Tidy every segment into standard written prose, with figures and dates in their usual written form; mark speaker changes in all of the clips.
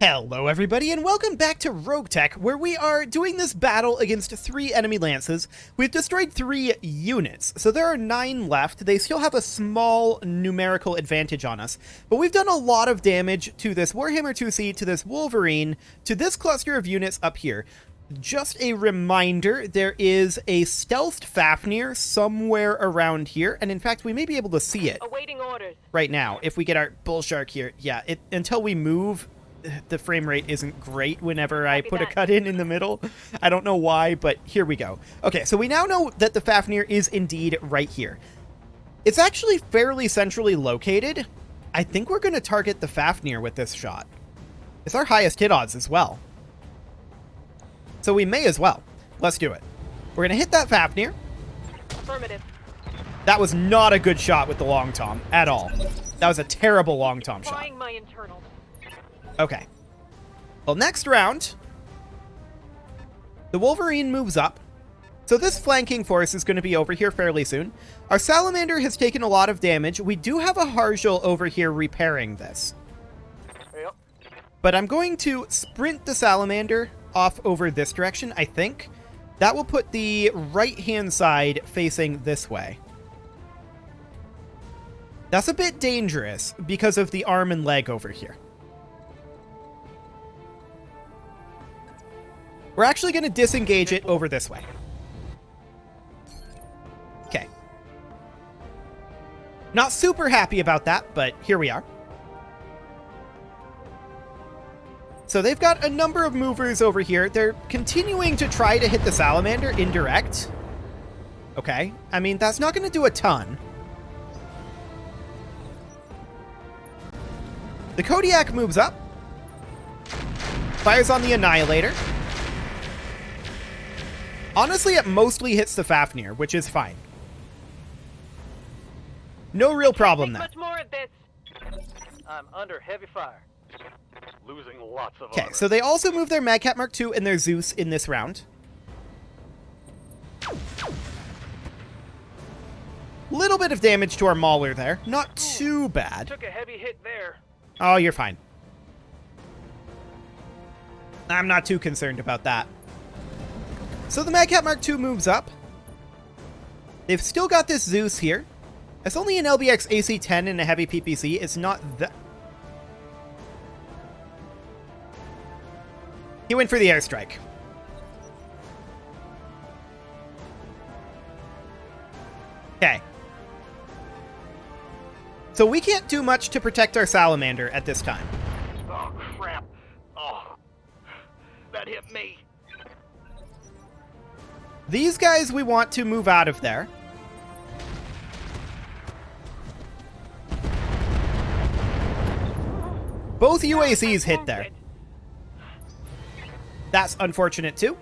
Speaker 1: Hello everybody and welcome back to RogueTech, where we are doing this battle against 3 enemy lances. We've destroyed 3 units, so there are 9 left. They still have a small numerical advantage on us, but we've done a lot of damage to this Warhammer 2C, to this Wolverine, to this cluster of units up here. Just a reminder, there is a stealthed Fafnir somewhere around here, and in fact we may be able to see it
Speaker 2: awaiting orders
Speaker 1: right now if we get our bull shark here. Yeah, until we move, the frame rate isn't great whenever I put a cut in the middle. I don't know why, but here we go. Okay, so we now know that the Fafnir is indeed right here. It's actually fairly centrally located. I think we're going to target the Fafnir with this shot. It's our highest hit odds as well. So we may as well. Let's do it. We're going to hit that Fafnir.
Speaker 2: Affirmative.
Speaker 1: That was not a good shot with the long tom at all. That was a terrible long tom shot.
Speaker 2: Trying my internals.
Speaker 1: Okay. Well, next round, the Wolverine moves up. So this flanking force is going to be over here fairly soon. Our Salamander has taken a lot of damage. We do have a Harjal over here repairing this.
Speaker 2: Yep.
Speaker 1: But I'm going to sprint the Salamander off over this direction, I think. That will put the right-hand side facing this way. That's a bit dangerous because of the arm and leg over here. We're actually going to disengage it over this way. Okay. Not super happy about that, but here we are. So they've got a number of movers over here. They're continuing to try to hit the Salamander indirect. Okay. I mean, that's not going to do a ton. The Kodiak moves up. Fires on the Annihilator. Honestly, it mostly hits the Fafnir, which is fine. No real problem there.
Speaker 2: Much more of this.
Speaker 3: I'm under heavy fire. Losing lots of
Speaker 1: Okay,
Speaker 3: armor.
Speaker 1: so they also move their Madcat Mark II and their Zeus in this round. Little bit of damage to our Mauler there. Not too bad.
Speaker 3: Took a heavy hit there.
Speaker 1: Oh, you're fine. I'm not too concerned about that. So the Madcat Mark II moves up. They've still got this Zeus here. It's only an LBX AC-10 and a heavy PPC. It's not that... He went for the airstrike. Okay. So we can't do much to protect our Salamander at this time.
Speaker 3: Oh, crap. Oh, that hit me.
Speaker 1: These guys we want to move out of there. Both UACs hit there. That's unfortunate too.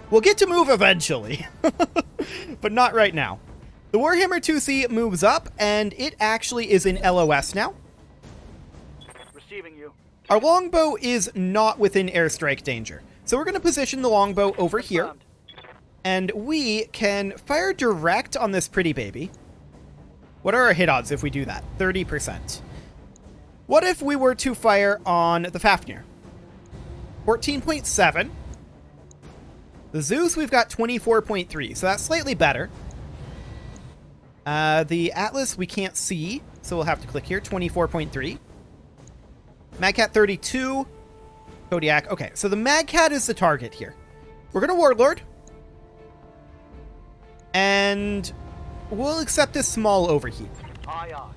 Speaker 1: We'll get to move eventually, but not right now. The Warhammer 2C moves up, and it actually is in LOS now.
Speaker 3: Receiving you.
Speaker 1: Our longbow is not within airstrike danger, so we're going to position the longbow over here. And we can fire direct on this pretty baby. What are our hit odds if we do that? 30%. What if we were to fire on the Fafnir? 14.7. The Zeus, we've got 24.3, so that's slightly better. The Atlas, we can't see, so we'll have to click here. 24.3. Madcat 32. Kodiak. Okay, so the Madcat is the target here. We're going to Warlord. And we'll accept this small overheat.
Speaker 3: Aye, aye.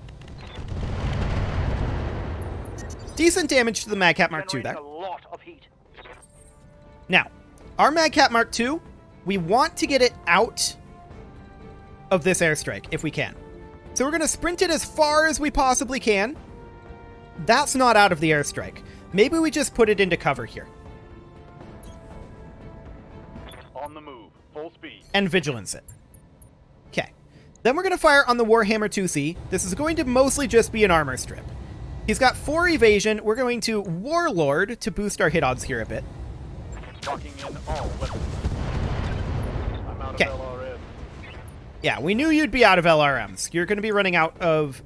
Speaker 1: Decent damage to the Madcat Mark II there.
Speaker 3: A lot of heat.
Speaker 1: Now, our Madcat Mark II, we want to get it out of this airstrike if we can. So we're going to sprint it as far as we possibly can. That's not out of the airstrike. Maybe we just put it into cover here.
Speaker 3: On the move. Full speed.
Speaker 1: And vigilance it. Okay. Then we're going to fire on the Warhammer 2C. This is going to mostly just be an armor strip. He's got 4 evasion. We're going to Warlord to boost our hit odds here a bit.
Speaker 3: Locking in all weapons. I'm out
Speaker 1: Okay.
Speaker 3: of LRM.
Speaker 1: Yeah, we knew you'd be out of LRMs. You're going to be running out of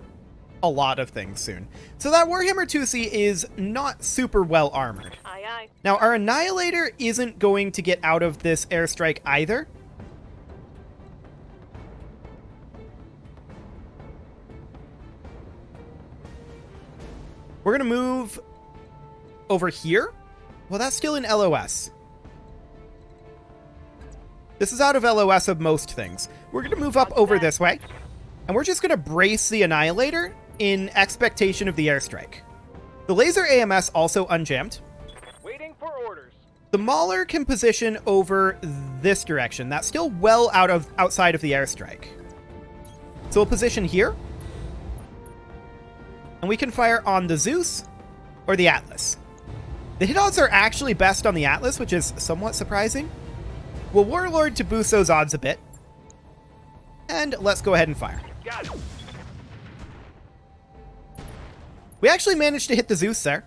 Speaker 1: a lot of things soon. So that Warhammer 2C is not super well armored.
Speaker 2: Aye, aye.
Speaker 1: Now, our Annihilator isn't going to get out of this airstrike either. We're going to move over here. Well, that's still in LOS. This is out of LOS of most things. We're going to move up over this way. And we're just going to brace the Annihilator in expectation of the airstrike. The laser AMS also unjammed.
Speaker 3: Waiting for orders.
Speaker 1: The Mauler can position over this direction. That's still well outside of the airstrike. So we'll position here. And we can fire on the Zeus or the Atlas. The hit odds are actually best on the Atlas, which is somewhat surprising. We'll Warlord to boost those odds a bit. And let's go ahead and fire.
Speaker 3: Got it.
Speaker 1: We actually managed to hit the Zeus there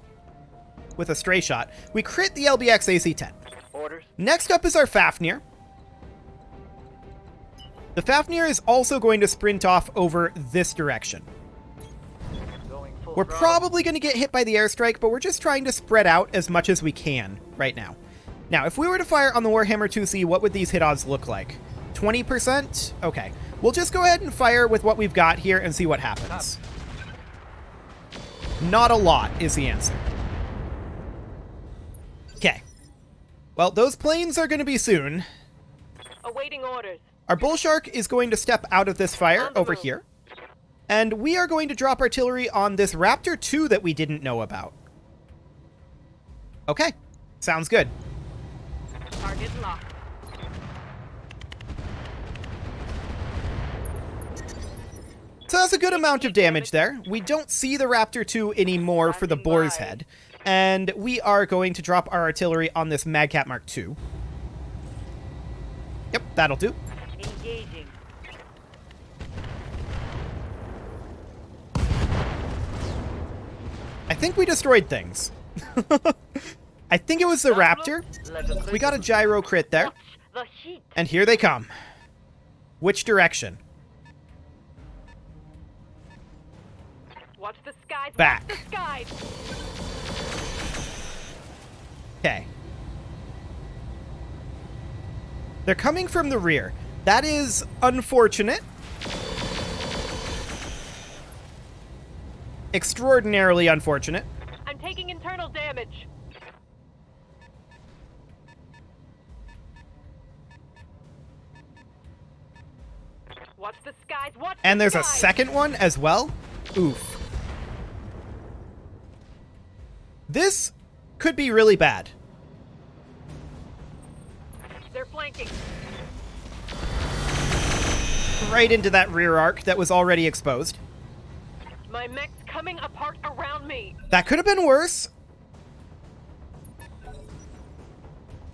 Speaker 1: with a stray shot. We crit the LBX AC-10.
Speaker 3: Orders.
Speaker 1: Next up is our Fafnir. The Fafnir is also going to sprint off over this direction.
Speaker 3: Going full
Speaker 1: We're
Speaker 3: throttle.
Speaker 1: probably going to get hit by the airstrike, but we're just trying to spread out as much as we can right now. Now, if we were to fire on the Warhammer 2C, what would these hit odds look like? 20%? Okay. We'll just go ahead and fire with what we've got here and see what happens. Not a lot is the answer. Okay. Well, those planes are going to be soon.
Speaker 2: Awaiting orders.
Speaker 1: Our Bull Shark is going to step out of this fire
Speaker 2: On the
Speaker 1: over
Speaker 2: move.
Speaker 1: here. And we are going to drop artillery on this Raptor 2 that we didn't know about. Okay. Sounds good.
Speaker 2: Target locked.
Speaker 1: So that's a good amount of damage there. We don't see the Raptor 2 anymore for the Boar's Head. And we are going to drop our artillery on this Madcat Mark 2. Yep, that'll do.
Speaker 2: Engaging.
Speaker 1: I think we destroyed things. I think it was the Raptor. We got a gyro crit there.
Speaker 2: The heat.
Speaker 1: And here they come. Which direction?
Speaker 2: Watch the skies.
Speaker 1: Back.
Speaker 2: Watch the skies.
Speaker 1: Okay. They're coming from the rear. That is unfortunate. Extraordinarily unfortunate.
Speaker 2: I'm taking internal damage. Watch the skies. Watch
Speaker 1: And
Speaker 2: the
Speaker 1: there's a
Speaker 2: skies.
Speaker 1: second one as well. Oof. This could be really bad.
Speaker 2: They're flanking.
Speaker 1: Right into that rear arc that was already exposed.
Speaker 2: My mech's coming apart around me.
Speaker 1: That could have been worse.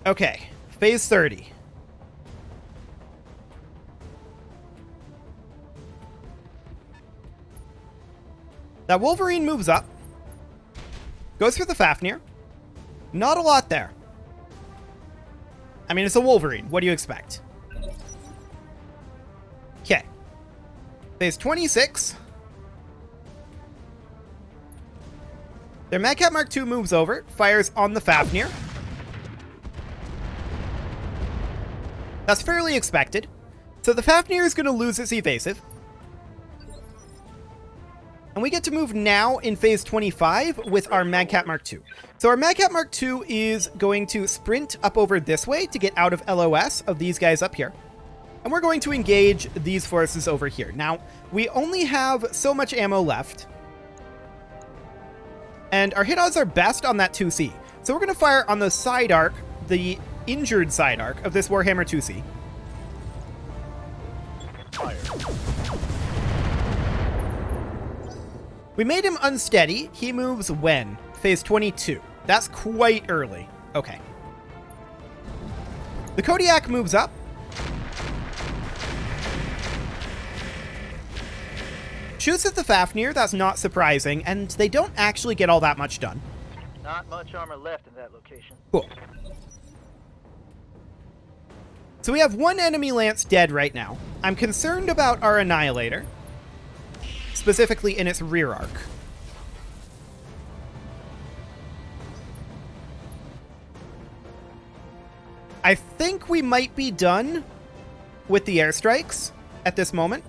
Speaker 1: Okay, phase 30. That Wolverine moves up. Goes for the Fafnir. Not a lot there. I mean, it's a Wolverine. What do you expect? Okay. Phase 26. Their Madcat Mark II moves over, fires on the Fafnir. That's fairly expected. So the Fafnir is going to lose its evasive. And we get to move now in phase 25 with our Madcat Mark II. So our Madcat Mark II is going to sprint up over this way to get out of LOS of these guys up here. And we're going to engage these forces over here. Now, we only have so much ammo left. And our hit odds are best on that 2C. So we're going to fire on the side arc, the injured side arc of this Warhammer 2C.
Speaker 3: Fire.
Speaker 1: We made him unsteady. He moves when? Phase 22. That's quite early. Okay. The Kodiak moves up. Shoots at the Fafnir. That's not surprising. And they don't actually get all that much done.
Speaker 3: Not much armor left in that location.
Speaker 1: Cool. So we have one enemy lance dead right now. I'm concerned about our Annihilator. specifically in its rear arc. I think we might be done with the airstrikes at this moment.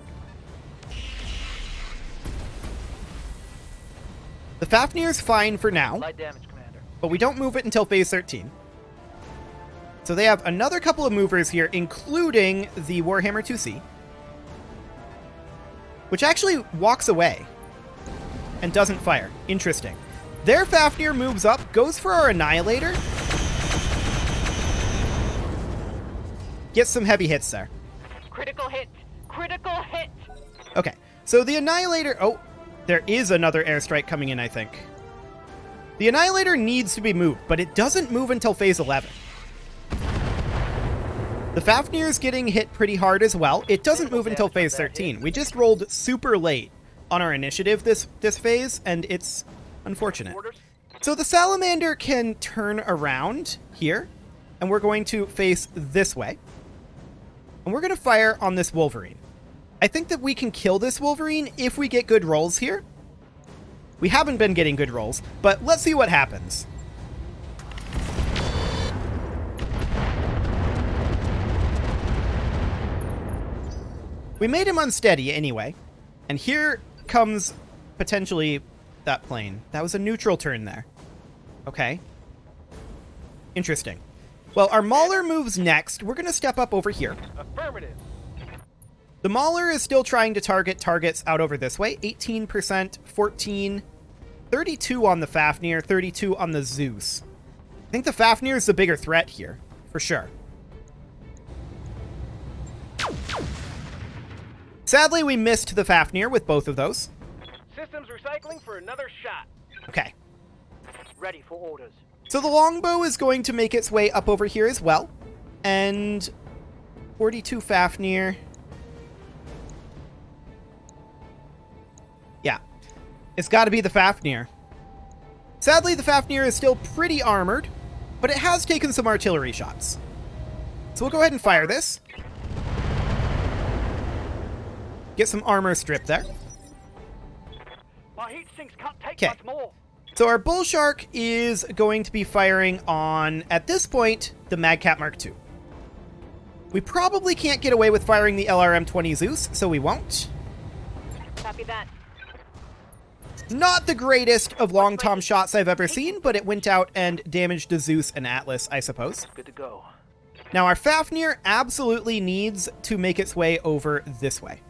Speaker 1: The Fafnir's fine for now,
Speaker 3: Light damage, Commander.
Speaker 1: but we don't move it until phase 13. So they have another couple of movers here, including the Warhammer 2C, which actually walks away and doesn't fire. Interesting. Their Fafnir moves up, goes for our Annihilator. Gets some heavy hits there.
Speaker 2: Critical hit. Critical hit.
Speaker 1: Okay, so the Annihilator... Oh, there is another airstrike coming in, I think. The Annihilator needs to be moved, but it doesn't move until phase 11. The Fafnir's getting hit pretty hard as well. It doesn't move until phase 13. We just rolled super late on our initiative this phase, and it's unfortunate. So the Salamander can turn around here, and we're going to face this way. And we're going to fire on this Wolverine. I think that we can kill this Wolverine if we get good rolls here. We haven't been getting good rolls, but let's see what happens. We made him unsteady anyway. And here comes potentially that plane. That was a neutral turn there. Okay. Interesting. Well, our Mauler moves next. We're going to step up over here.
Speaker 3: Affirmative.
Speaker 1: The Mauler is still trying to target targets out over this way. 18%, 14, 32 on the Fafnir, 32 on the Zeus. I think the Fafnir is the bigger threat here, for sure. Sadly, we missed the Fafnir with both of those.
Speaker 3: Systems recycling for another shot.
Speaker 1: Okay.
Speaker 3: Ready for orders.
Speaker 1: So the Longbow is going to make its way up over here as well. And 42 Fafnir. Yeah. It's got to be the Fafnir. Sadly, the Fafnir is still pretty armored, but it has taken some artillery shots. So we'll go ahead and fire this. Get some armor strip there.
Speaker 3: My heat sinks can't take
Speaker 1: 'Kay.
Speaker 3: much more.
Speaker 1: So our Bull Shark is going to be firing on, at this point, the Madcat Mark II. We probably can't get away with firing the LRM-20 Zeus, so we won't.
Speaker 2: Copy that.
Speaker 1: Not the greatest of long tom shots I've ever seen, but it went out and damaged the Zeus and Atlas, I suppose.
Speaker 3: Good to go.
Speaker 1: Now our Fafnir absolutely needs to make its way over this way.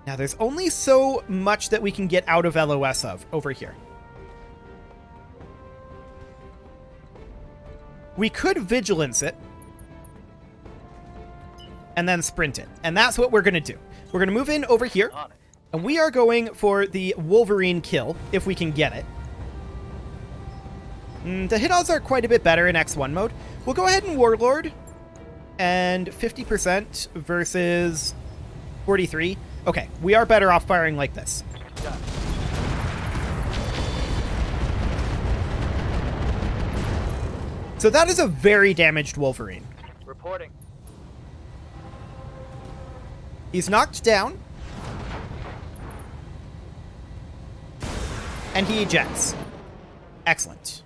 Speaker 1: Now there's only so much that we can get out of LOS of over here. We could Vigilance it and then sprint it. And that's what we're going to do. We're going to move in over here.
Speaker 3: On it.
Speaker 1: And we are going for the Wolverine kill, if we can get it. The hit odds are quite a bit better in X1 mode. We'll go ahead and Warlord. And 50% versus 43. Okay, we are better off firing like this.
Speaker 3: Got it.
Speaker 1: So that is a very damaged Wolverine.
Speaker 3: Reporting.
Speaker 1: He's knocked down. And he ejects. Excellent.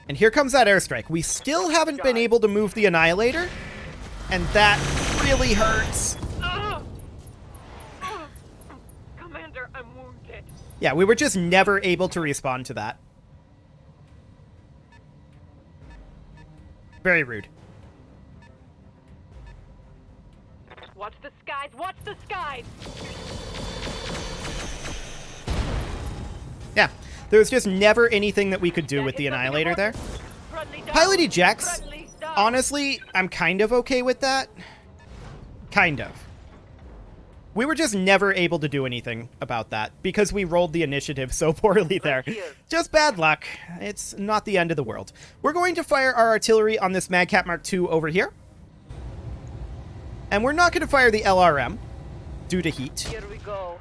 Speaker 1: And here comes that airstrike. We still haven't been able to move the Annihilator. And that really hurts.
Speaker 2: Commander, I'm wounded.
Speaker 1: Yeah, we were just never able to respond to that. Very rude.
Speaker 2: Watch the skies. Watch the skies.
Speaker 1: Yeah, there was just never anything that we could do with the Annihilator there. Pilot ejects. Honestly, I'm kind of okay with that. Kind of. We were just never able to do anything about that because we rolled the initiative so poorly there. Just bad luck. It's not the end of the world. We're going to fire our artillery on this Madcat Mark II over here. And we're not going to fire the LRM due to heat.
Speaker 2: Here we go.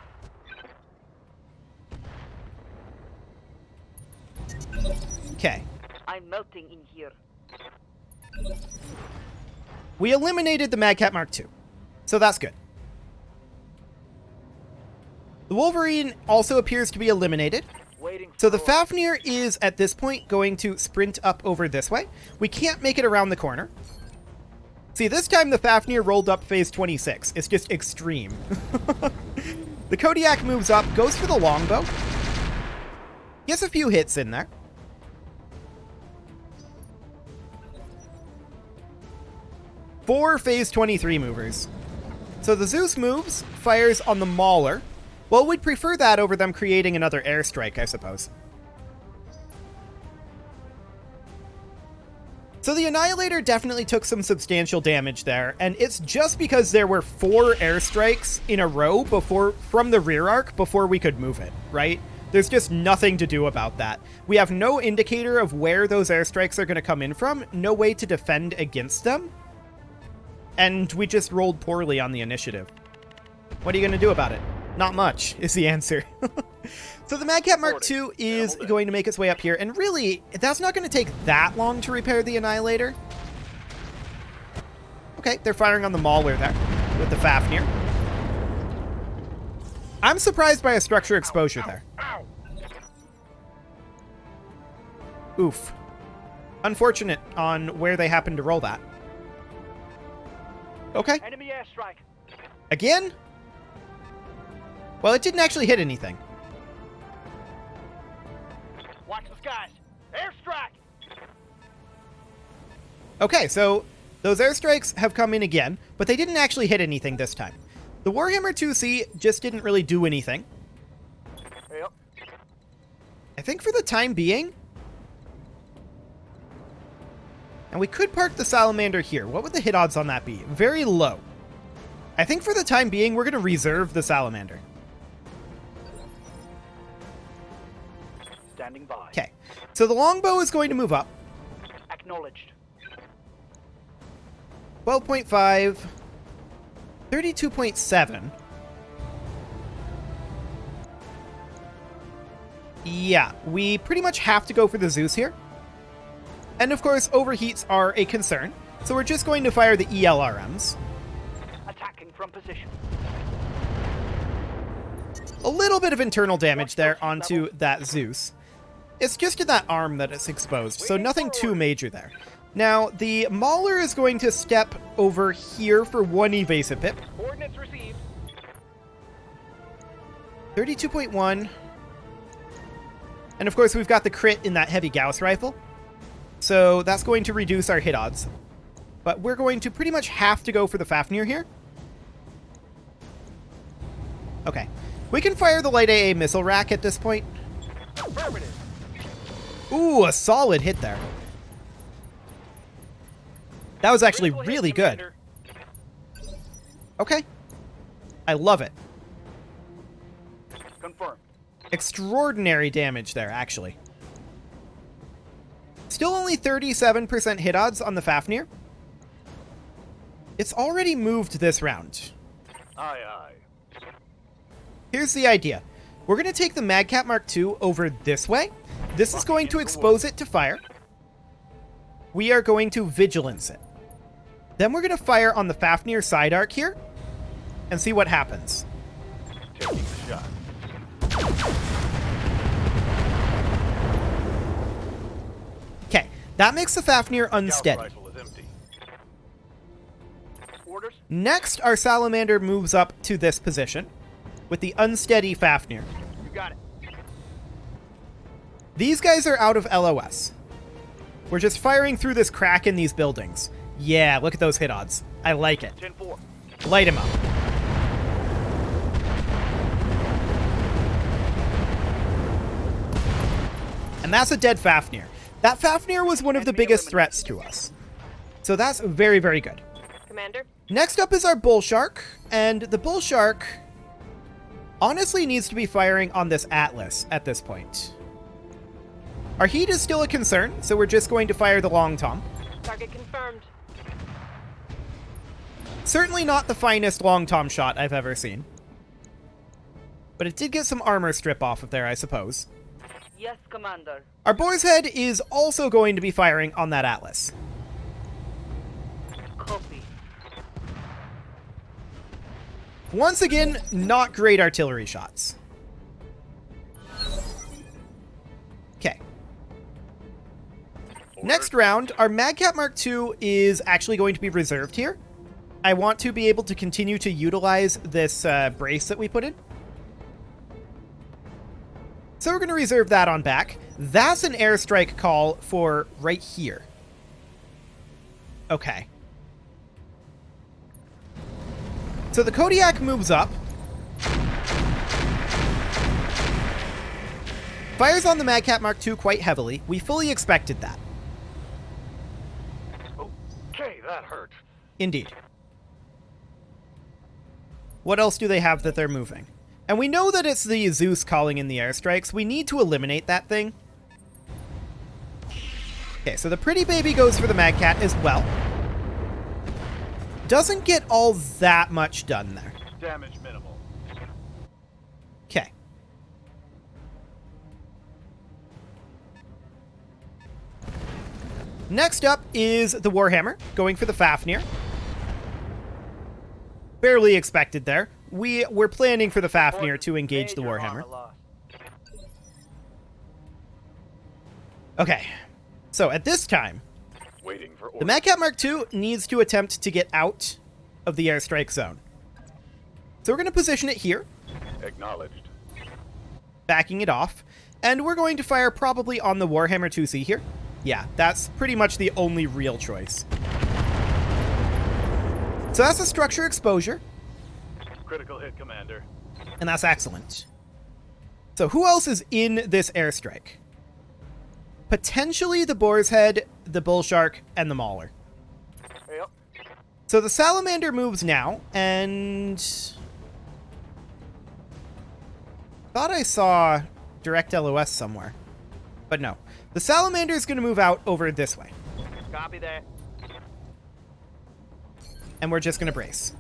Speaker 1: Okay.
Speaker 2: I'm melting in here.
Speaker 1: We eliminated the Madcat Mark II. So that's good. The Wolverine also appears to be eliminated.
Speaker 3: Waiting
Speaker 1: So the
Speaker 3: for
Speaker 1: Fafnir is, at this point, going to sprint up over this way. We can't make it around the corner. See, this time the Fafnir rolled up phase 26. It's just extreme. The Kodiak moves up, goes for the longbow. He has a few hits in there. Four phase 23 movers. So the Zeus moves, fires on the Mauler. Well, we'd prefer that over them creating another airstrike, I suppose. So the Annihilator definitely took some substantial damage there, and it's just because there were 4 airstrikes in a row from the rear arc before we could move it, right? There's just nothing to do about that. We have no indicator of where those airstrikes are going to come in from, no way to defend against them, and we just rolled poorly on the initiative. What are you going to do about it? Not much, is the answer. So the Madcap Mark II is going to make its way up here, and really, that's not going to take that long to repair the Annihilator. Okay, they're firing on the Mauler there with the Fafnir. I'm surprised by a structure exposure there. Oof. Unfortunate on where they happened to roll that. Okay.
Speaker 3: enemy airstrike.
Speaker 1: Again? Well, it didn't actually hit anything.
Speaker 3: Watch the skies. Airstrike.
Speaker 1: Okay, so those airstrikes have come in again, but they didn't actually hit anything this time. The Warhammer 2C just didn't really do anything.
Speaker 3: Yep.
Speaker 1: I think for the time being. And we could park the Salamander here. What would the hit odds on that be? Very low. I think for the time being, we're going to reserve the Salamander.
Speaker 3: Standing by.
Speaker 1: Okay, so the longbow is going to move up.
Speaker 3: Acknowledged.
Speaker 1: 12.5. 32.7. Yeah, we pretty much have to go for the Zeus here. And of course, overheats are a concern, so we're just going to fire the ELRMs.
Speaker 3: Attacking from position.
Speaker 1: A little bit of internal damage there onto that Zeus. It's just in that arm that it's exposed, so nothing too major there. Now, the Mauler is going to step over here for one evasive pip.
Speaker 3: Coordinates received.
Speaker 1: 32.1. And of course, we've got the crit in that heavy Gauss rifle. So that's going to reduce our hit odds. But we're going to pretty much have to go for the Fafnir here. Okay. We can fire the light AA missile rack at this point.
Speaker 3: Affirmative.
Speaker 1: Ooh, a solid hit there. That was actually
Speaker 3: Critical hit,
Speaker 1: really good.
Speaker 3: Commander.
Speaker 1: Okay. I love it.
Speaker 3: Confirmed.
Speaker 1: Extraordinary damage there, actually. Still only 37% hit odds on the Fafnir. It's already moved this round.
Speaker 3: Aye, aye.
Speaker 1: Here's the idea. We're going to take the Madcap Mark II over this way. This is going to expose it to fire. We are going to vigilance it. Then we're going to fire on the Fafnir side arc here and see what happens.
Speaker 3: Taking the shot.
Speaker 1: Okay, that makes the Fafnir
Speaker 3: Scout
Speaker 1: unsteady.
Speaker 3: rifle is empty. Orders.
Speaker 1: Next, our Salamander moves up to this position with the unsteady Fafnir.
Speaker 3: You got it.
Speaker 1: These guys are out of LOS. We're just firing through this crack in these buildings. Yeah, look at those hit odds. I like it.
Speaker 3: 10-4.
Speaker 1: Light him up. And that's a dead Fafnir. That Fafnir was one of the biggest threats to us. So that's very, very good.
Speaker 2: Commander?
Speaker 1: Next up is our Bull Shark, and the Bull Shark honestly needs to be firing on this Atlas at this point. Our heat is still a concern, so we're just going to fire the Long Tom.
Speaker 2: Target confirmed.
Speaker 1: Certainly not the finest Long Tom shot I've ever seen. But it did get some armor strip off of there, I suppose.
Speaker 2: Yes, Commander.
Speaker 1: Our Boar's Head is also going to be firing on that Atlas.
Speaker 2: Copy.
Speaker 1: Once again, not great artillery shots. Next round, our Magcat Mark II is actually going to be reserved here. I want to be able to continue to utilize this brace that we put in. So we're going to reserve that on back. That's an airstrike call for right here. Okay. So the Kodiak moves up. Fires on the Magcat Mark II quite heavily. We fully expected that.
Speaker 3: Okay, that hurt.
Speaker 1: Indeed. What else do they have that they're moving? And we know that it's the Zeus calling in the airstrikes. We need to eliminate that thing. Okay, so the pretty baby goes for the Magcat as well. Doesn't get all that much done there.
Speaker 3: Damage minimal.
Speaker 1: Okay. Next up is the Warhammer, going for the Fafnir. Barely expected there. We're planning for the Fafnir to engage the Warhammer. Okay, so at this time,
Speaker 3: Waiting for
Speaker 1: the Magcat Mark II needs to attempt to get out of the airstrike zone. So we're going to position it here,
Speaker 3: Acknowledged.
Speaker 1: backing it off, and we're going to fire probably on the Warhammer 2C here. Yeah, that's pretty much the only real choice. So that's a structure exposure,
Speaker 3: Critical hit, Commander.
Speaker 1: and that's excellent. So who else is in this airstrike? Potentially the Boar's Head, the Bull Shark, and the Mauler.
Speaker 3: Yep.
Speaker 1: So the Salamander moves now, and thought I saw direct LOS somewhere, but no. The Salamander is going to move out over this way,
Speaker 3: Copy that.
Speaker 1: and we're just going to brace.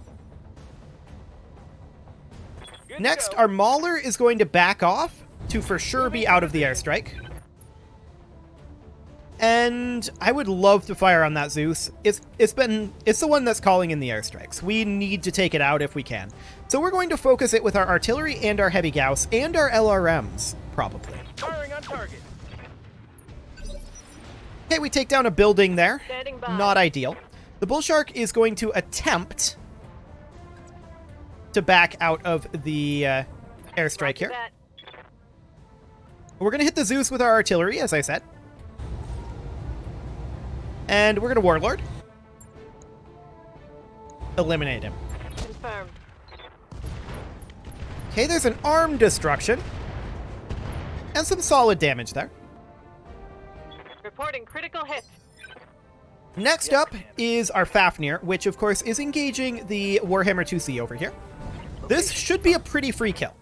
Speaker 3: Good to
Speaker 1: Next,
Speaker 3: go.
Speaker 1: our Mauler is going to back off to for sure be out of the airstrike. And I would love to fire on that Zeus. It's the one that's calling in the airstrikes. We need to take it out if we can. So we're going to focus it with our artillery and our heavy Gauss and our LRMs, probably.
Speaker 3: Firing on target.
Speaker 1: Okay, we take down a building there.
Speaker 2: Standing by.
Speaker 1: Not ideal. The Bull Shark is going to attempt to back out of the airstrike
Speaker 2: Roger
Speaker 1: here.
Speaker 2: that.
Speaker 1: We're going to hit the Zeus with our artillery, as I said. And we're going to Warlord. Eliminate him.
Speaker 2: Confirmed.
Speaker 1: Okay, there's an arm destruction. And some solid damage there.
Speaker 2: Reporting critical hit.
Speaker 1: Next up is our Fafnir, which of course is engaging the Warhammer 2C over here. This should be a pretty free kill.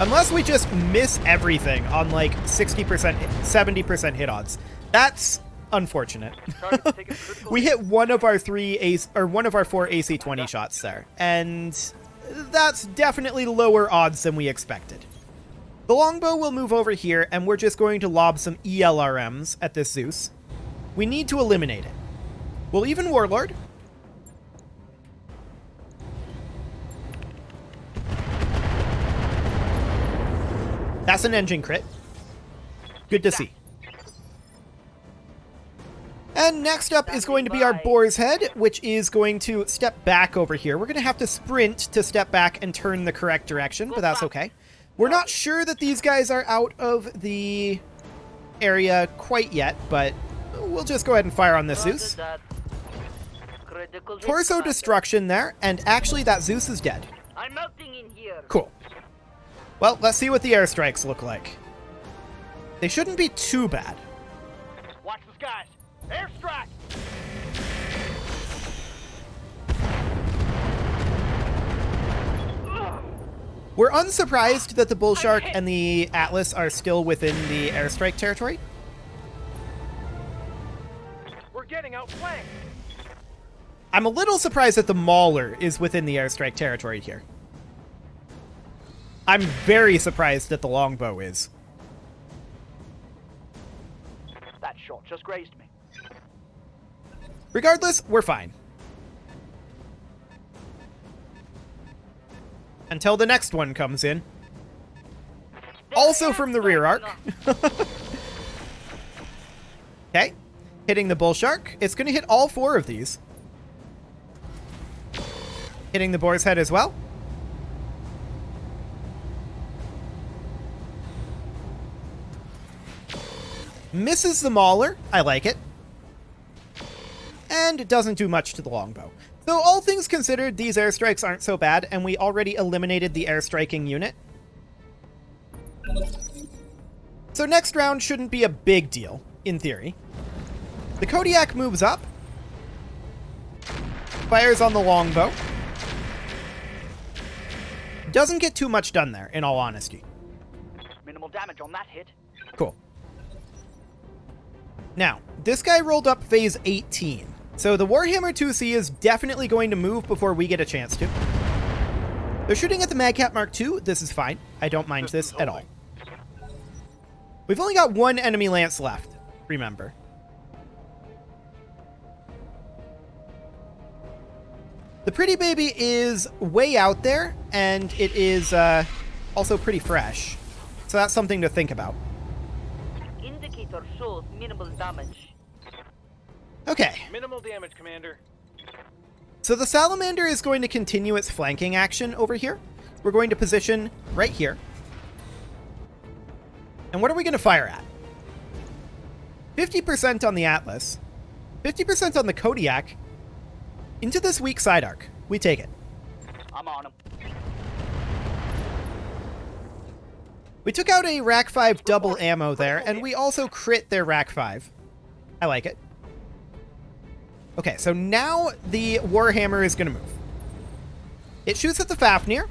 Speaker 1: Unless we just miss everything on like 60%, 70% hit odds. That's unfortunate.
Speaker 3: Target's taking critical
Speaker 1: We
Speaker 3: hit.
Speaker 1: hit one of our one of our 4 AC-20 shots there, and that's definitely lower odds than we expected. The longbow will move over here, and we're just going to lob some ELRMs at this Zeus. We need to eliminate it. We'll even Warlord. That's an engine crit. Good to see. And next up is going to be our Boar's Head, which is going to step back over here. We're going to have to sprint to step back and turn the correct direction, but that's okay. We're not sure that these guys are out of the area quite yet, but we'll just go ahead and fire on this Zeus. Torso destruction there, and actually that Zeus is dead.
Speaker 2: I'm melting in here.
Speaker 1: Cool. Well, let's see what the airstrikes look like. They shouldn't be too bad.
Speaker 3: Watch the skies. Airstrike.
Speaker 1: We're unsurprised that the Bull Shark and the Atlas are still within the airstrike territory.
Speaker 3: We're getting outflanked.
Speaker 1: I'm a little surprised that the Mauler is within the airstrike territory here. I'm very surprised that the longbow is.
Speaker 3: That shot just grazed me.
Speaker 1: Regardless, we're fine. Until the next one comes in. also from the rear arc. Okay. Hitting the bull shark. It's going to hit all 4 of these. Hitting the boar's head as well. Misses the mauler. I like it. And it doesn't do much to the longbow. So all things considered, these airstrikes aren't so bad, and we already eliminated the airstriking unit. So next round shouldn't be a big deal, in theory. The Kodiak moves up. Fires on the longbow. Doesn't get too much done there, in all honesty.
Speaker 4: Minimal damage on that hit.
Speaker 1: Cool. Now, this guy rolled up phase 18. So the Warhammer 2C is definitely going to move before we get a chance to. They're shooting at the Magcat Mark II. This is fine. I don't mind this at all. We've only got 1 enemy lance left, remember. The Pretty Baby is way out there, and it is also pretty fresh. So that's something to think about.
Speaker 4: Indicator shows minimal damage.
Speaker 1: Okay.
Speaker 3: Minimal damage, Commander.
Speaker 1: So the Salamander is going to continue its flanking action over here. We're going to position right here. And what are we going to fire at? 50% on the Atlas. 50% on the Kodiak. Into this weak side arc. We take it.
Speaker 4: I'm on him.
Speaker 1: We took out a Rack 5 double ammo there, and we also crit their Rack 5. I like it. Okay, so now the Warhammer is going to move. It shoots at the Fafnir.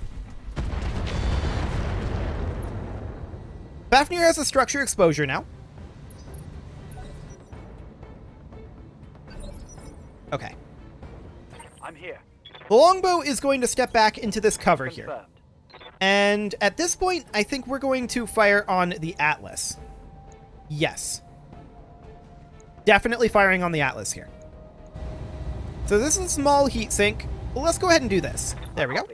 Speaker 1: Fafnir has a structure exposure now. Okay.
Speaker 4: I'm here.
Speaker 1: The longbow is going to step back into this cover here.
Speaker 4: Confirmed.
Speaker 1: And at this point, I think we're going to fire on the Atlas. Yes. Definitely firing on the Atlas here. So this is a small heat sink. Well, let's go ahead and do this. There we go.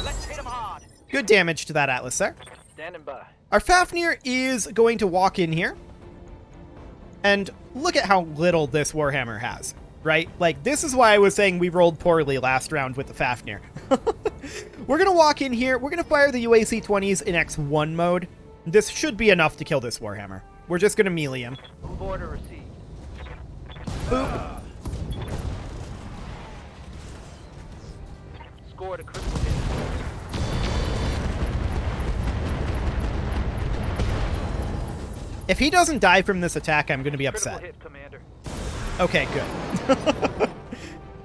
Speaker 4: Let's hit him hard.
Speaker 1: Good damage to that Atlas there.
Speaker 3: Standing by.
Speaker 1: Our Fafnir is going to walk in here. And look at how little this Warhammer has, right? Like, this is why I was saying we rolled poorly last round with the Fafnir. We're going to walk in here. We're going to fire the UAC-20s in X1 mode. This should be enough to kill this Warhammer. We're just going to melee him.
Speaker 4: Move order received.
Speaker 1: Boop.
Speaker 4: Scored a critical hit.
Speaker 1: If he doesn't die from this attack, I'm going to be
Speaker 3: Critical
Speaker 1: upset.
Speaker 3: hit, Commander.
Speaker 1: Okay, good.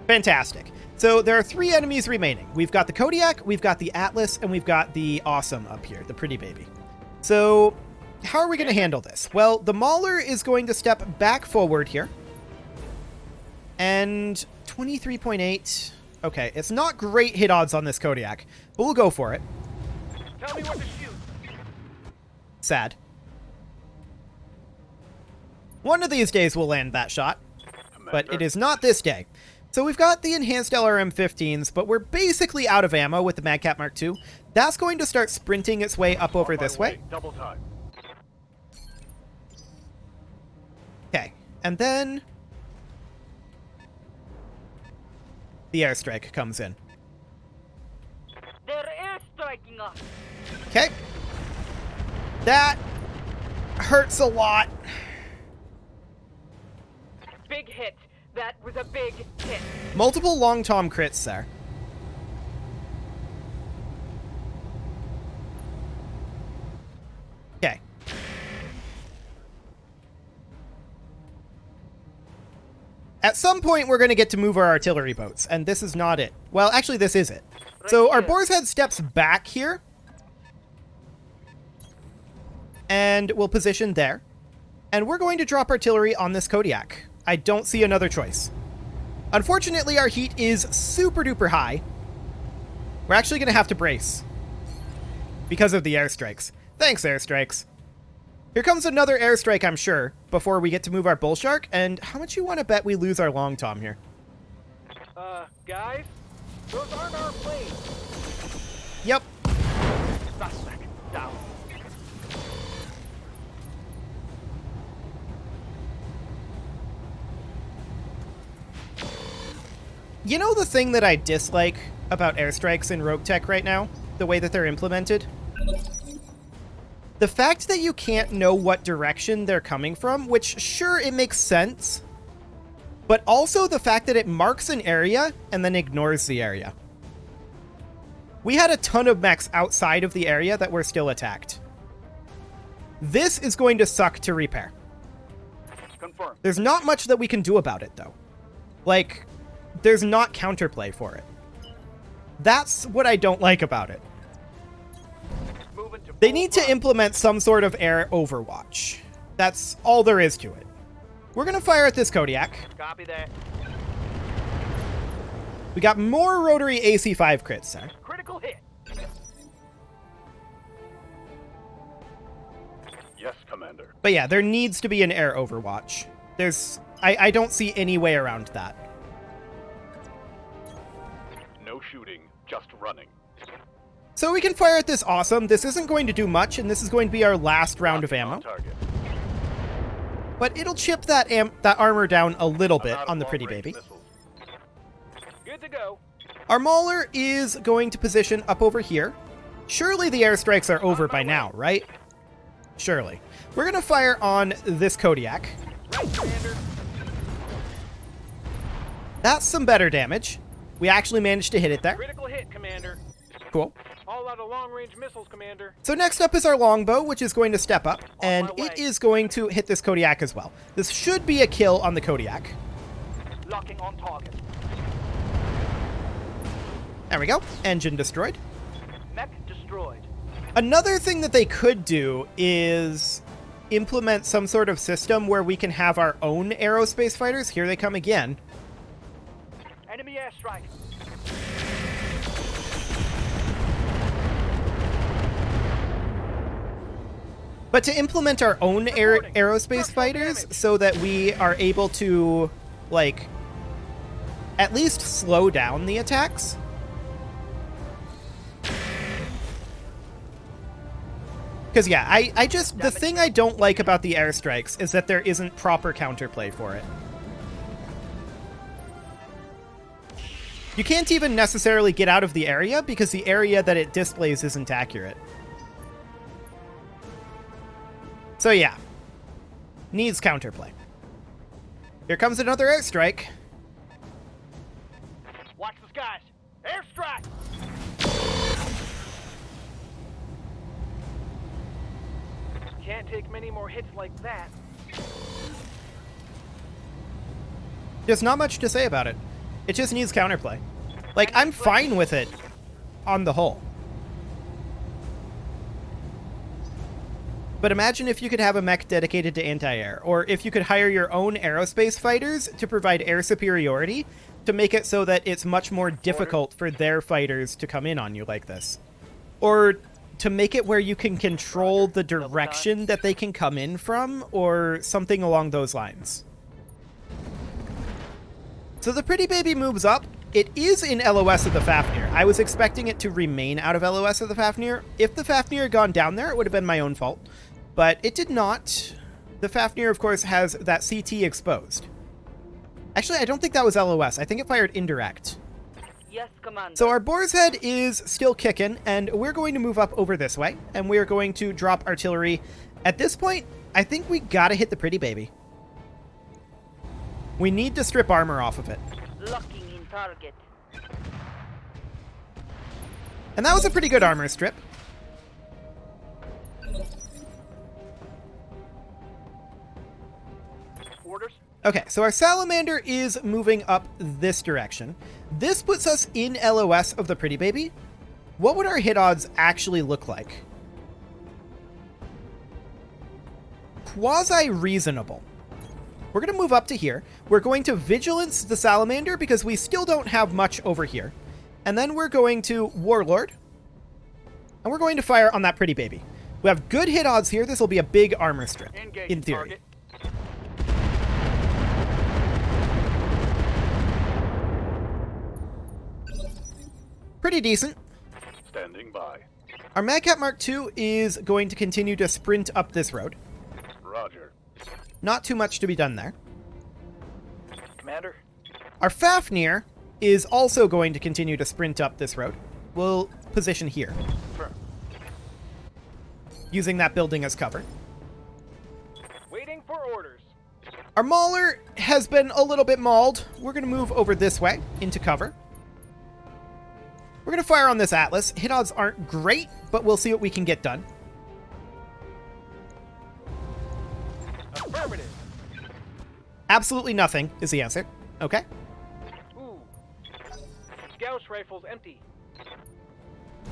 Speaker 1: Fantastic. So there are 3 enemies remaining. We've got the Kodiak, we've got the Atlas, and we've got the Awesome up here, the Pretty Baby. So how are we going to handle this? Well, the Mauler is going to step back forward here. And 23.8. Okay, it's not great hit odds on this Kodiak, but we'll go for it.
Speaker 3: Tell me what to shoot.
Speaker 1: Sad. One of these days we'll land that shot, but it is not this day. So we've got the enhanced LRM-15s, but we're basically out of ammo with the Magcat Mark II. That's going to start sprinting its way up over this way.
Speaker 3: Double time.
Speaker 1: Okay, and then the airstrike comes in.
Speaker 4: They're airstriking us.
Speaker 1: Okay. That hurts a lot.
Speaker 2: Big hit. That was a big hit.
Speaker 1: Multiple long tom crits there. Okay. At some point, we're going to get to move our artillery boats, and this is not it. Well, actually, this is it. So our Boar's Head steps back here, and we'll position there. And we're going to drop artillery on this Kodiak. I don't see another choice. Unfortunately, our heat is super duper high. We're actually going to have to brace because of the airstrikes. Thanks, airstrikes. Here comes another airstrike, I'm sure, before we get to move our Bull Shark. And how much you want to bet we lose our Long Tom here?
Speaker 3: Guys, those aren't our planes.
Speaker 1: Yep. You know the thing that I dislike about airstrikes in RogueTech right now? The way that they're implemented? The fact that you can't know what direction they're coming from, which, sure, it makes sense, but also the fact that it marks an area and then ignores the area. We had a ton of mechs outside of the area that were still attacked. This is going to suck to repair.
Speaker 3: Confirmed.
Speaker 1: There's not much that we can do about it, though. Like, there's not counterplay for it. That's what I don't like about it.
Speaker 3: Moving to
Speaker 1: They
Speaker 3: full
Speaker 1: need to
Speaker 3: run.
Speaker 1: implement some sort of air overwatch. That's all there is to it. We're going to fire at this Kodiak.
Speaker 3: Copy that.
Speaker 1: We got more rotary AC5 crits, sir.
Speaker 3: Critical hit. Yes, Commander.
Speaker 1: But yeah, there needs to be an air overwatch. I don't see any way around that.
Speaker 3: No shooting, just running.
Speaker 1: So we can fire at this awesome. This isn't going to do much, and this is going to be our last round of ammo.
Speaker 3: On target.
Speaker 1: But it'll chip that armor down a little bit
Speaker 3: I'm out
Speaker 1: on
Speaker 3: of
Speaker 1: the pretty
Speaker 3: long-range
Speaker 1: baby.
Speaker 3: missiles. Good to go.
Speaker 1: Our Mauler is going to position up over here. Surely the airstrikes are over by now, right? Surely. We're going to fire on this Kodiak.
Speaker 3: Right, Commander.
Speaker 1: That's some better damage. We actually managed to hit it there.
Speaker 3: Critical hit, Commander.
Speaker 1: Cool.
Speaker 3: All out of long-range missiles, Commander.
Speaker 1: So next up is our longbow, which is going to step up, and
Speaker 3: my way.
Speaker 1: it is going to hit this Kodiak as well. This should be a kill on the Kodiak.
Speaker 4: Locking on target.
Speaker 1: There we go. Engine destroyed.
Speaker 4: Mech destroyed.
Speaker 1: Another thing that they could do is implement some sort of system where we can have our own aerospace fighters. Here they come again.
Speaker 4: Enemy airstrike.
Speaker 1: But to implement our own
Speaker 3: Reporting.
Speaker 1: aerospace
Speaker 3: Structural
Speaker 1: fighters
Speaker 3: damage.
Speaker 1: so that we are able to, like, at least slow down the attacks. Because, yeah, I just, the thing I don't like about the airstrikes is that there isn't proper counterplay for it. You can't even necessarily get out of the area because the area that it displays isn't accurate. So yeah, needs counterplay. Here comes another airstrike.
Speaker 4: Watch the skies. Airstrike.
Speaker 3: Can't take many more hits like that.
Speaker 1: There's not much to say about it. It just needs counterplay. Like, I'm fine with it on the whole. But imagine if you could have a mech dedicated to anti-air, or if you could hire your own aerospace fighters to provide air superiority to make it so that it's much more difficult for their fighters to come in on you like this. Or to make it where you can control the direction that they can come in from, or something along those lines. So the pretty baby moves up. It is in LOS of the Fafnir. I was expecting it to remain out of LOS of the Fafnir. If the Fafnir had gone down there, it would have been my own fault. But it did not. The Fafnir, of course, has that CT exposed. Actually, I don't think that was LOS. I think it fired indirect.
Speaker 4: Yes, Commander.
Speaker 1: So our Boar's Head is still kicking, and we're going to move up over this way, and we're going to drop artillery. At this point, I think we gotta hit the pretty baby. We need to strip armor off of it.
Speaker 4: Locking in target.
Speaker 1: And that was a pretty good armor strip.
Speaker 3: Orders.
Speaker 1: Okay, so our Salamander is moving up this direction. This puts us in LOS of the pretty baby. What would our hit odds actually look like? Quasi-reasonable. We're going to move up to here. We're going to Vigilance the Salamander because we still don't have much over here. And then we're going to Warlord. And we're going to fire on that pretty baby. We have good hit odds here. This will be a big armor strip,
Speaker 3: Engage
Speaker 1: in theory.
Speaker 3: target.
Speaker 1: Pretty decent.
Speaker 3: Standing by.
Speaker 1: Our Madcat Mark II is going to continue to sprint up this road.
Speaker 3: Roger.
Speaker 1: Not too much to be done there.
Speaker 3: Commander.
Speaker 1: Our Fafnir is also going to continue to sprint up this road. We'll position here,
Speaker 3: Confirm.
Speaker 1: using that building as cover.
Speaker 3: Waiting for orders.
Speaker 1: Our mauler has been a little bit mauled. We're going to move over this way into cover. We're going to fire on this Atlas. Hit odds aren't great, but we'll see what we can get done.
Speaker 3: Affirmative.
Speaker 1: Absolutely nothing is the answer. Okay.
Speaker 3: Ooh. Gauss rifles empty.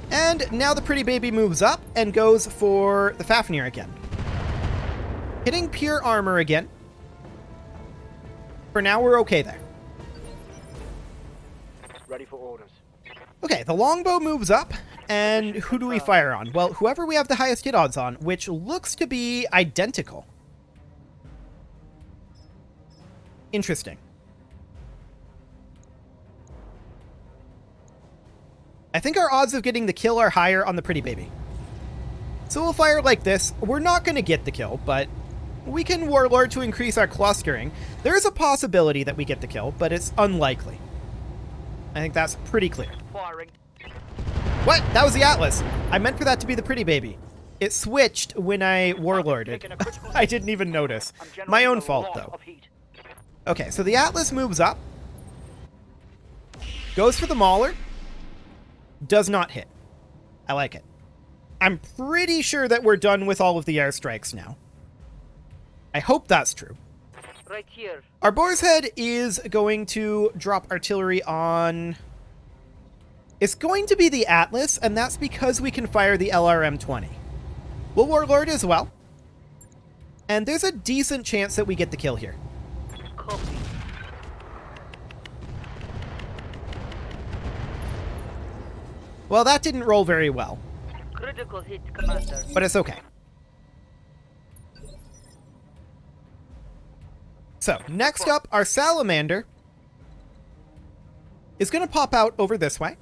Speaker 1: And now the pretty baby moves up and goes for the Fafnir again. Hitting pure armor again. For now, we're okay there.
Speaker 4: Ready for orders.
Speaker 1: Okay, the longbow moves up, and who do we fire on? Well, whoever we have the highest hit odds on, which looks to be identical. Interesting. I think our odds of getting the kill are higher on the pretty baby. So we'll fire like this. We're not going to get the kill, but we can Warlord to increase our clustering. There is a possibility that we get the kill, but it's unlikely. I think that's pretty clear.
Speaker 4: Firing.
Speaker 1: What? That was the Atlas. I meant for that to be the pretty baby. It switched when I Warlorded. I didn't even notice. My own fault, though. Okay, so the Atlas moves up. Goes for the Mauler. Does not hit. I like it. I'm pretty sure that we're done with all of the airstrikes now. I hope that's true.
Speaker 4: Right here.
Speaker 1: Our Boar's Head is going to drop artillery on... It's going to be the Atlas, and that's because we can fire the LRM-20. We'll Warlord as well. And there's a decent chance that we get the kill here.
Speaker 4: Copy.
Speaker 1: Well, that didn't roll very well,
Speaker 4: Critical hit, Commander.
Speaker 1: but it's okay. So, next up, our Salamander is going to pop out over this way.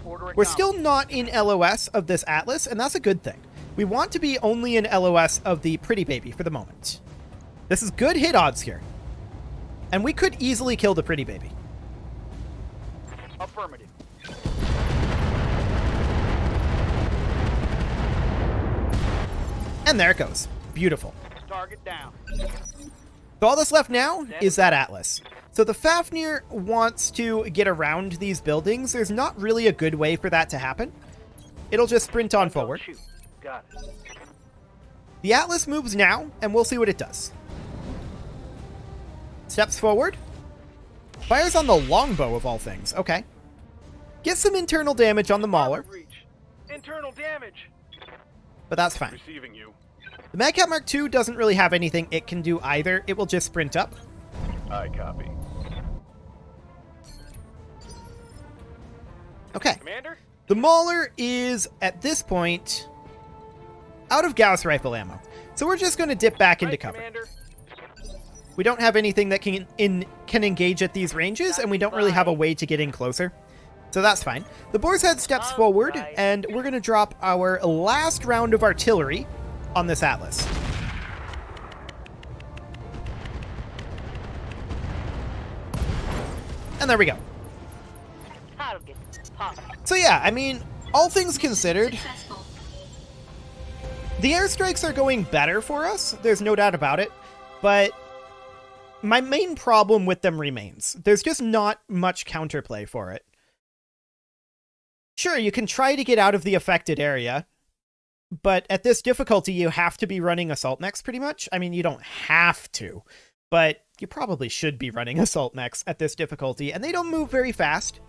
Speaker 4: Order
Speaker 1: We're still not in LOS of this Atlas, and that's a good thing. We want to be only in LOS of the pretty baby for the moment. This is good hit odds here. And we could easily kill the pretty baby.
Speaker 4: Affirmative.
Speaker 1: And there it goes. Beautiful.
Speaker 4: Target down.
Speaker 1: So all that's left now is that Atlas. So the Fafnir wants to get around these buildings. There's not really a good way for that to happen. It'll just sprint on forward.
Speaker 4: Shoot. Got it.
Speaker 1: The Atlas moves now, and we'll see what it does. Steps forward. Fires on the longbow of all things. Okay. Gets some internal damage on the Mauler,
Speaker 3: Breach. Internal damage.
Speaker 1: but that's fine.
Speaker 3: Receiving you.
Speaker 1: The Madcat Mark II doesn't really have anything it can do either. It will just sprint up.
Speaker 3: I copy.
Speaker 1: Okay.
Speaker 3: Commander?
Speaker 1: The Mauler is, at this point, out of Gauss rifle ammo. So we're just going to dip back into
Speaker 3: Right,
Speaker 1: cover.
Speaker 3: Commander.
Speaker 1: We don't have anything that can engage at these ranges, and we don't really have a way to get in closer. So that's fine. The Boar's Head steps forward, and we're going to drop our last round of artillery on this Atlas. And there we go.
Speaker 4: Target. Pop.
Speaker 1: So yeah, I mean, all things considered, the airstrikes are going better for us. There's no doubt about it. But my main problem with them remains. There's just not much counterplay for it. Sure, you can try to get out of the affected area, but at this difficulty, you have to be running assault mechs pretty much. I mean, you don't have to, but you probably should be running assault mechs at this difficulty, and they don't move very fast.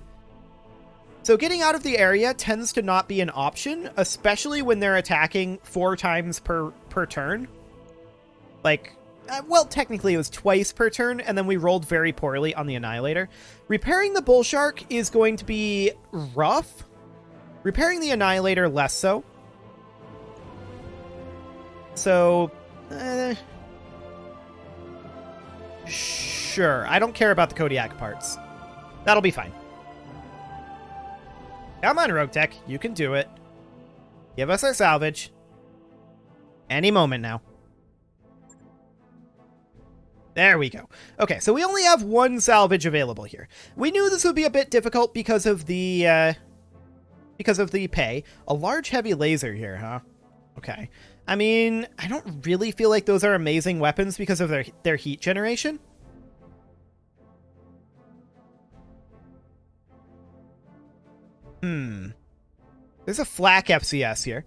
Speaker 1: So getting out of the area tends to not be an option, especially when they're attacking 4 times per turn. Like, well, technically it was twice per turn, and then we rolled very poorly on the Annihilator. Repairing the Bull Shark is going to be rough. Repairing the Annihilator, less so. So, sure. I don't care about the Kodiak parts. That'll be fine. Come on, RogueTech. You can do it. Give us our salvage. Any moment now. There we go. Okay, so we only have one salvage available here. We knew this would be a bit difficult because of the pay. A large heavy laser here, huh? Okay. I mean, I don't really feel like those are amazing weapons because of their heat generation. There's a flak FCS here.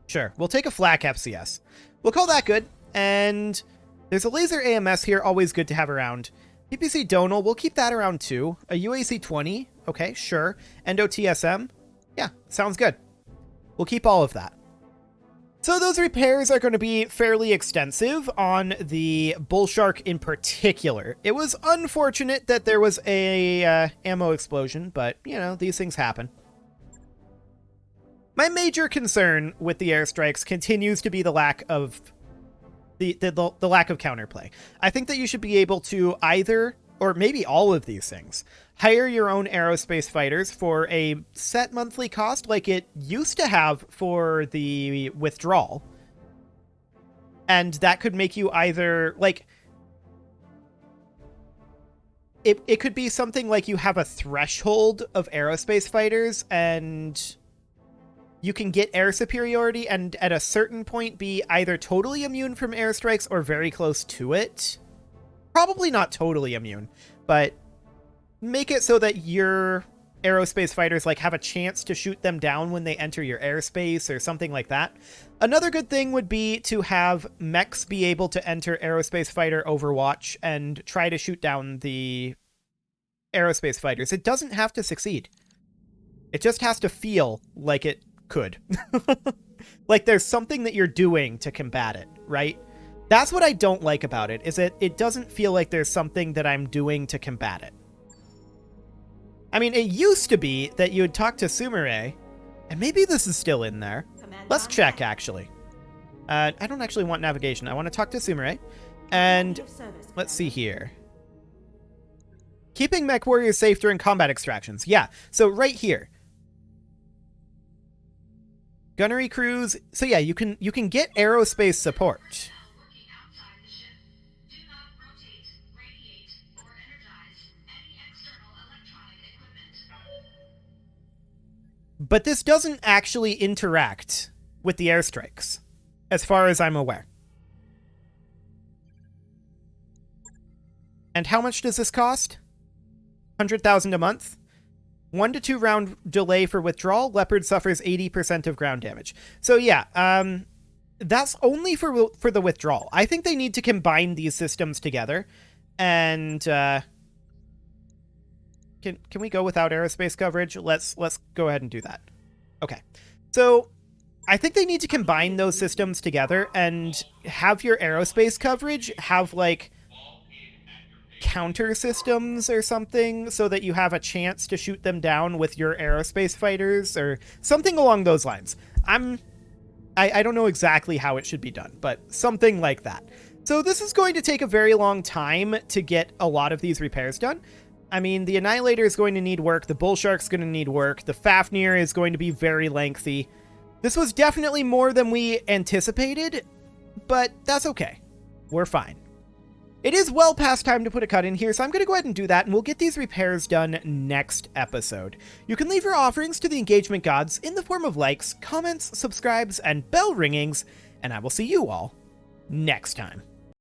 Speaker 1: Sure, we'll take a flak FCS. We'll call that good. And there's a laser AMS here, always good to have around. PPC Donal, we'll keep that around too. A UAC 20, okay, sure. Endo TSM, yeah, sounds good. We'll keep all of that. So those repairs are going to be fairly extensive on the Bull Shark in particular. It was unfortunate that there was a ammo explosion, but, you know, these things happen. My major concern with the airstrikes continues to be the lack of the lack of counterplay. I think that you should be able to either, or maybe all of these things, hire your own aerospace fighters for a set monthly cost like it used to have for the withdrawal. And that could make you either, like, it could be something like you have a threshold of aerospace fighters and you can get air superiority and at a certain point be either totally immune from airstrikes or very close to it. Probably not totally immune, but make it so that your aerospace fighters like have a chance to shoot them down when they enter your airspace or something like that. Another good thing would be to have mechs be able to enter aerospace fighter Overwatch and try to shoot down the aerospace fighters. It doesn't have to succeed. It just has to feel like it could. Like there's something that you're doing to combat it, right? That's what I don't like about it, is that it doesn't feel like there's something that I'm doing to combat it. I mean, it used to be that you would talk to Sumire, and maybe this is still in there. Let's check, actually. I don't actually want navigation. I want to talk to Sumire. And let's see here. Keeping mech warriors safe during combat extractions. Yeah, so right here. Gunnery crews. So yeah, you can get aerospace support. But this doesn't actually interact with the airstrikes, as far as I'm aware. And how much does this cost? 100,000 a month? 1 to 2 round delay for withdrawal. Leopard suffers 80% of ground damage. So yeah, that's only for the withdrawal. I think they need to combine these systems together. And can we go without aerospace coverage? Let's go ahead and do that. Okay. So I think they need to combine those systems together and have your aerospace coverage have like counter systems or something so that you have a chance to shoot them down with your aerospace fighters or something along those lines. I don't know exactly how it should be done, but something like that. So this is going to take a very long time to get a lot of these repairs done. I mean, the Annihilator is going to need work, the Bull Shark's going to need work, the Fafnir is going to be very lengthy. This was definitely more than we anticipated, but that's okay. We're fine. It is well past time to put a cut in here, so I'm going to go ahead and do that, and we'll get these repairs done next episode. You can leave your offerings to the engagement gods in the form of likes, comments, subscribes, and bell ringings, and I will see you all next time.